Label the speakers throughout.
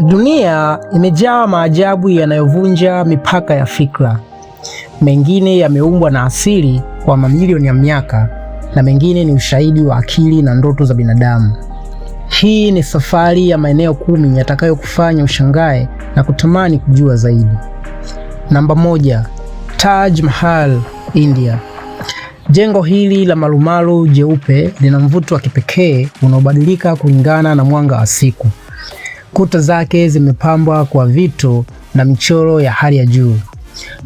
Speaker 1: Dunia imejaa maajabu yanayovunja mipaka ya fikra. Mengine yameumbwa na asili kwa mamilioni ya miaka na mengine ni ushahidi wa akili na ndoto za binadamu. Hii ni safari ya maeneo 10 yatakayokufanya ushangae na kutamani kujua zaidi. Namba 1, Taj Mahal, India. Jengo hili la marumaru jeupe lina mvuto wa kipekee unaobadilika kulingana na mwanga wa siku. Kuta zake zimepambwa kwa vito na michoro ya hali ya juu,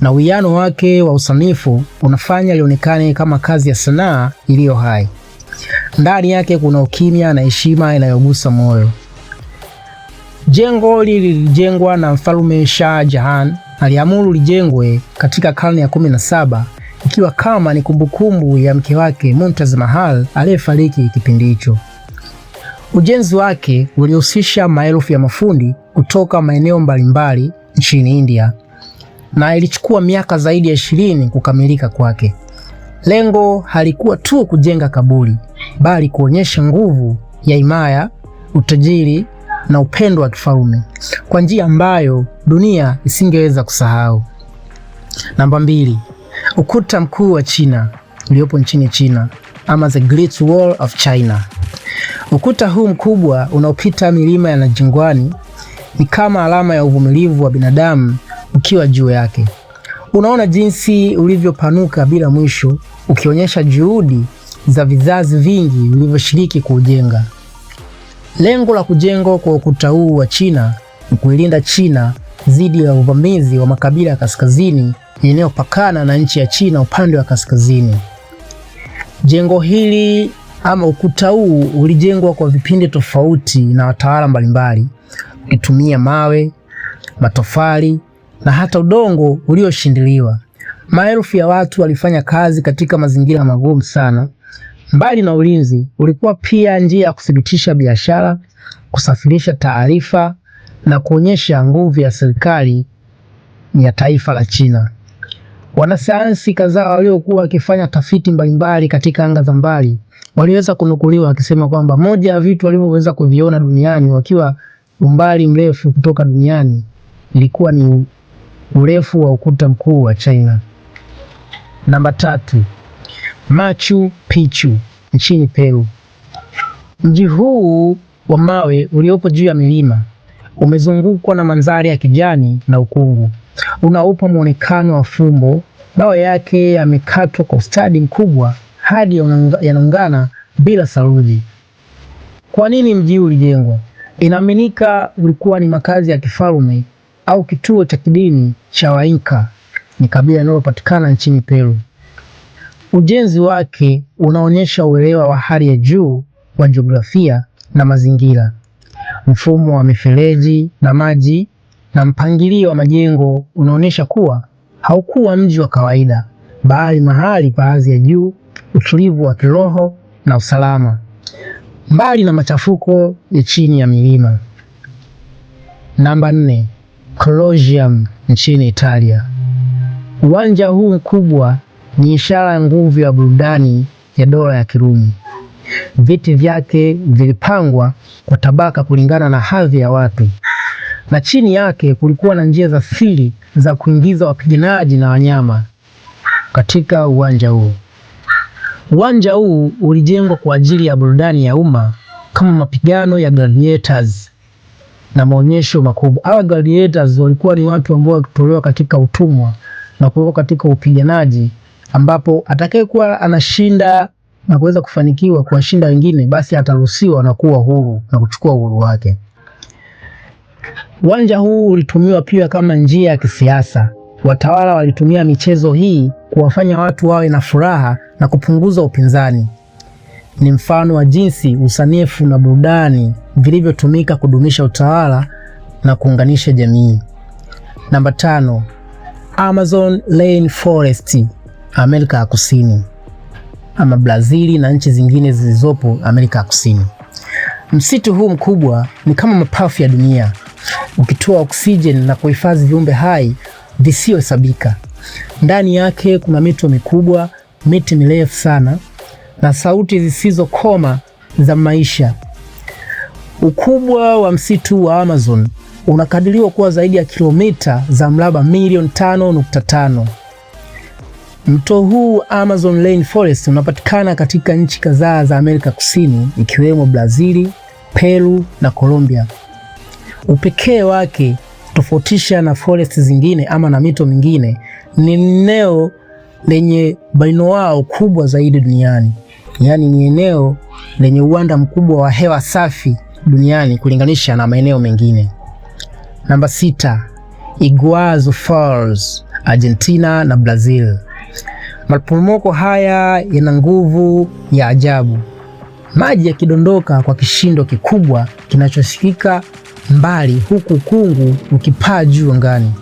Speaker 1: na uwiano wake wa usanifu unafanya lionekane kama kazi ya sanaa iliyo hai. Ndani yake kuna ukimya na heshima inayogusa moyo. Jengo hili lilijengwa na Mfalme Shah Jahan. Aliamuru lijengwe katika karne ya 17 ikiwa kama ni kumbukumbu ya mke wake Mumtaz Mahal aliyefariki kipindi hicho. Ujenzi wake ulihusisha maelfu ya mafundi kutoka maeneo mbalimbali nchini India na ilichukua miaka zaidi ya 20 kukamilika kwake. Lengo halikuwa tu kujenga kaburi, bali kuonyesha nguvu ya himaya, utajiri na upendo wa kifalme kwa njia ambayo dunia isingeweza kusahau. Namba 2, ukuta mkuu wa China uliopo nchini China, ama the Great Wall of China. Ukuta huu mkubwa unaopita milima ya jangwani ni kama alama ya uvumilivu wa binadamu ukiwa juu yake. Unaona jinsi ulivyopanuka bila mwisho, ukionyesha juhudi za vizazi vingi vilivyoshiriki kuujenga. Lengo la kujengwa kwa ukuta huu wa China ni kuilinda China dhidi ya uvamizi wa makabila ya kaskazini yanayopakana na nchi ya China upande wa kaskazini. Jengo hili ama ukuta huu ulijengwa kwa vipindi tofauti na watawala mbalimbali, ukitumia mawe, matofali na hata udongo ulioshindiliwa. Maelfu ya watu walifanya kazi katika mazingira magumu sana. Mbali na ulinzi, ulikuwa pia njia ya kuthibitisha biashara, kusafirisha taarifa na kuonyesha nguvu ya serikali ya taifa la China. Wanasayansi kadhaa waliokuwa wakifanya tafiti mbalimbali katika anga za mbali waliweza kunukuliwa wakisema kwamba moja ya vitu walivyoweza kuviona duniani wakiwa umbali mrefu kutoka duniani ilikuwa ni urefu wa ukuta mkuu wa China. Namba 3, Machu Picchu nchini Peru. Mji huu wa mawe uliopo juu ya milima umezungukwa na mandhari ya kijani na ukungu. Unaupa muonekano wa fumbo. Mawe yake yamekatwa kwa ustadi mkubwa hadi yanaungana bila saruji. Kwa nini mji huu ulijengwa? Inaaminika ulikuwa ni makazi ya kifalme au kituo cha kidini cha Wainka, ni kabila linalopatikana nchini Peru. Ujenzi wake unaonyesha uelewa wa hali ya juu wa jiografia na mazingira. Mfumo wa mifereji na maji na mpangilio wa majengo unaonyesha kuwa haukuwa mji wa kawaida, bali mahali pa hadhi ya juu, utulivu wa kiroho na usalama, mbali na machafuko ya chini ya milima. Namba 4, Colosseum nchini Italia. Uwanja huu mkubwa ni ishara ya nguvu ya burudani ya dola ya Kirumi. Viti vyake vilipangwa kwa tabaka kulingana na hadhi ya watu, na chini yake kulikuwa na njia za siri za kuingiza wapiganaji na wanyama katika uwanja huu. Uwanja huu ulijengwa kwa ajili ya burudani ya umma kama mapigano ya gladiators na maonyesho makubwa. Hawa gladiators walikuwa ni watu ambao walitolewa katika utumwa na kuwekwa katika upiganaji, ambapo atakayekuwa anashinda na kuweza kufanikiwa kuwashinda wengine, basi ataruhusiwa na kuwa huru na kuchukua uhuru wake. Uwanja huu ulitumiwa pia kama njia ya kisiasa. Watawala walitumia michezo hii kuwafanya watu wawe na furaha na kupunguza upinzani. Ni mfano wa jinsi usanifu na burudani vilivyotumika kudumisha utawala na kuunganisha jamii. Namba 5, Amazon Rainforest, Amerika ya Kusini, ama Brazili na nchi zingine zilizopo Amerika ya Kusini. Msitu huu mkubwa ni kama mapafu ya dunia, ukitoa oksijeni na kuhifadhi viumbe hai visiyohesabika. Ndani yake kuna mito mikubwa, miti mirefu sana na sauti zisizokoma za maisha. Ukubwa wa msitu wa Amazon unakadiriwa kuwa zaidi ya kilomita za mraba milioni 5.5. Mto huu Amazon Rainforest unapatikana katika nchi kadhaa za Amerika Kusini ikiwemo Brazili, Peru na Colombia. Upekee wake tofautisha na forest zingine ama na mito mingine ni eneo lenye bainoao kubwa zaidi duniani. Yaani ni eneo lenye uwanda mkubwa wa hewa safi duniani kulinganisha na maeneo mengine. Namba 6, Iguazu Falls, Argentina na Brazil. Maporomoko haya yana nguvu ya ajabu. Maji yakidondoka kwa kishindo kikubwa kinachosikika mbali huku ukungu ukipaa juu angani.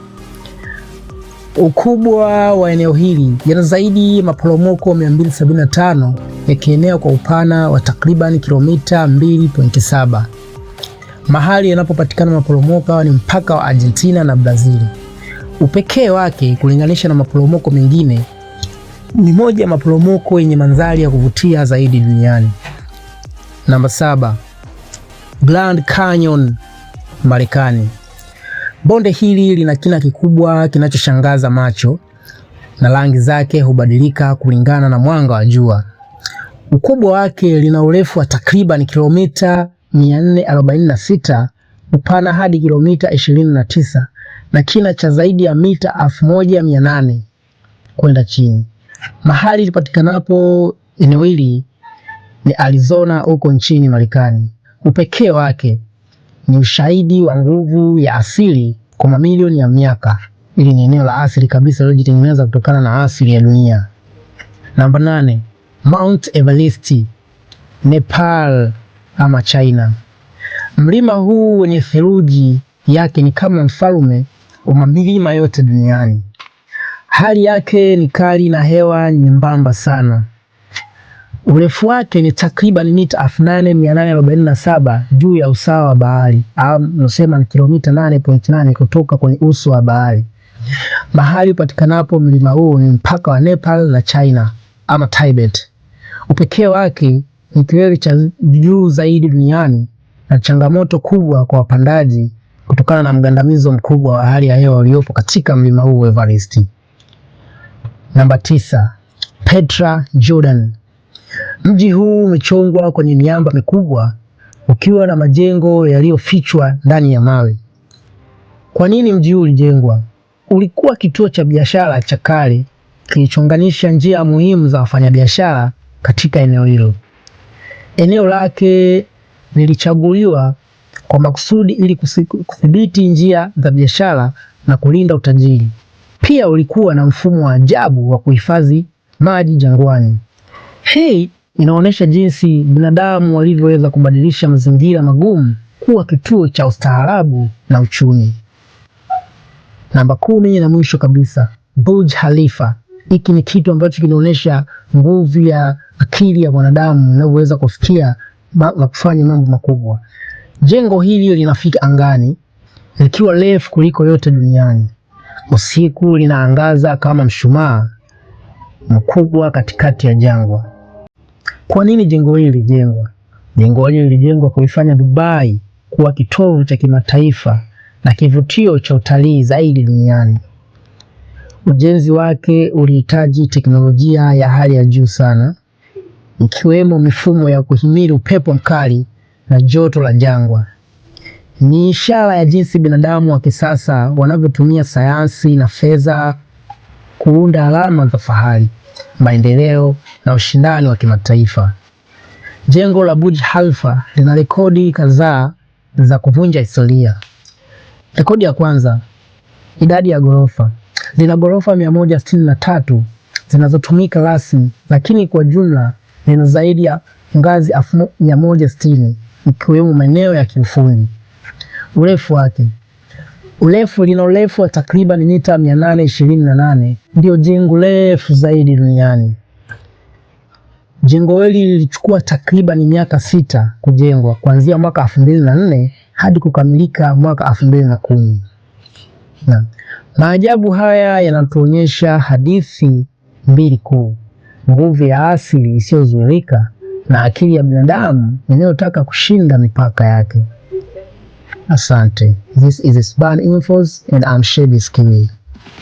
Speaker 1: Ukubwa wa eneo hili yana zaidi maporomoko 275 yakienea kwa upana wa takriban kilomita 2.7. Mahali yanapopatikana maporomoko ni mpaka wa Argentina na Brazil. Upekee wake kulinganisha na maporomoko mengine ni moja ya maporomoko yenye mandhari ya kuvutia zaidi duniani. Namba 7, Grand Canyon, Marekani. Bonde hili lina kina kikubwa kinachoshangaza macho na rangi zake hubadilika kulingana na mwanga wa jua. Ukubwa wake lina urefu wa takriban kilomita 446, upana hadi kilomita 29 na kina cha zaidi ya mita 1800 kwenda chini. Mahali lipatikanapo eneo hili ni Arizona huko nchini Marekani. Upekee wake ni ushahidi wa nguvu ya asili kwa mamilioni ya miaka. Hili ni eneo la asili kabisa lililojitengeneza kutokana na asili ya dunia. Namba 8, Mount Everest, Nepal ama China. Mlima huu wenye theluji yake ni kama mfalme wa milima yote duniani. Hali yake ni kali na hewa nyembamba sana. Urefu wake ni takriban mita 8847 juu ya usawa wa bahari, au nasema ni kilomita 8.8 kutoka kwenye uso wa bahari. Mahali patikanapo mlima huu ni mpaka wa Nepal na China ama Tibet. Upekee wake ni kilele cha juu zaidi duniani na changamoto kubwa kwa wapandaji kutokana na mgandamizo mkubwa wa hali ya hewa uliopo katika mlima huu Everest. Namba 9, Petra, Jordan. Mji huu umechongwa kwenye miamba mikubwa ukiwa na majengo yaliyofichwa ndani ya mawe. Kwa nini mji huu ulijengwa? Ulikuwa kituo cha biashara cha kale kilichounganisha njia muhimu za wafanyabiashara katika eneo hilo. Eneo lake lilichaguliwa kwa makusudi ili kudhibiti njia za biashara na kulinda utajiri. Pia ulikuwa na mfumo wa ajabu wa kuhifadhi maji jangwani. Hii inaonyesha jinsi binadamu walivyoweza kubadilisha mazingira magumu kuwa kituo cha ustaarabu na uchumi. Namba 10 na mwisho kabisa, Burj Khalifa. Hiki ni kitu ambacho kinaonyesha nguvu ya akili ya mwanadamu inayoweza kufikia na kufanya mambo makubwa. Jengo hili linafika angani likiwa refu kuliko yote duniani. Usiku linaangaza kama mshumaa mkubwa katikati ya jangwa. Kwa nini jengo hili lilijengwa? Jengo hili lilijengwa kuifanya Dubai kuwa kitovu cha kimataifa na kivutio cha utalii zaidi duniani. Ujenzi wake ulihitaji teknolojia ya hali ya juu sana, ikiwemo mifumo ya kuhimili upepo mkali na joto la jangwa. Ni ishara ya jinsi binadamu wa kisasa wanavyotumia sayansi na fedha kuunda alama za fahari, maendeleo na ushindani wa kimataifa. Jengo la Burj Khalifa lina rekodi kadhaa za kuvunja historia. Rekodi ya kwanza, idadi ya ghorofa. Lina ghorofa 163 zinazotumika rasmi, lakini kwa jumla lina zaidi ya ngazi 160 ikiwemo maeneo ya kiufundi. Urefu wake. Lina urefu wa takriban mita 828, ndio jengo refu zaidi duniani. Jengo hili lilichukua takriban miaka 6 kujengwa, kuanzia mwaka 2004 hadi kukamilika mwaka 2010. Maajabu haya yanatuonyesha hadithi mbili kuu: nguvu ya asili isiyozuilika na akili ya binadamu inayotaka kushinda mipaka yake. Asante. This is Sban Infos and I'm Shebi Skimmy.